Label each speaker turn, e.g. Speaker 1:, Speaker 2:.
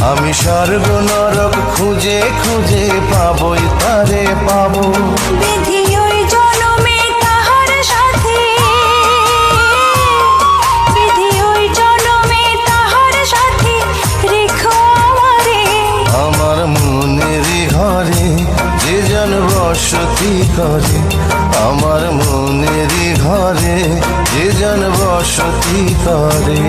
Speaker 1: আমি স্বর্গ নরক খুঁজে খুঁজে পাবই তারে পাবো।
Speaker 2: বিধি ওই জনমে তাহার সাথে, বিধি ওই জনমে তাহার সাথে রেখো আমারে।
Speaker 1: আমার মনের ঘরে যে জন বসতি করে, আমার মনের ঘরে যে জন বসতি করে।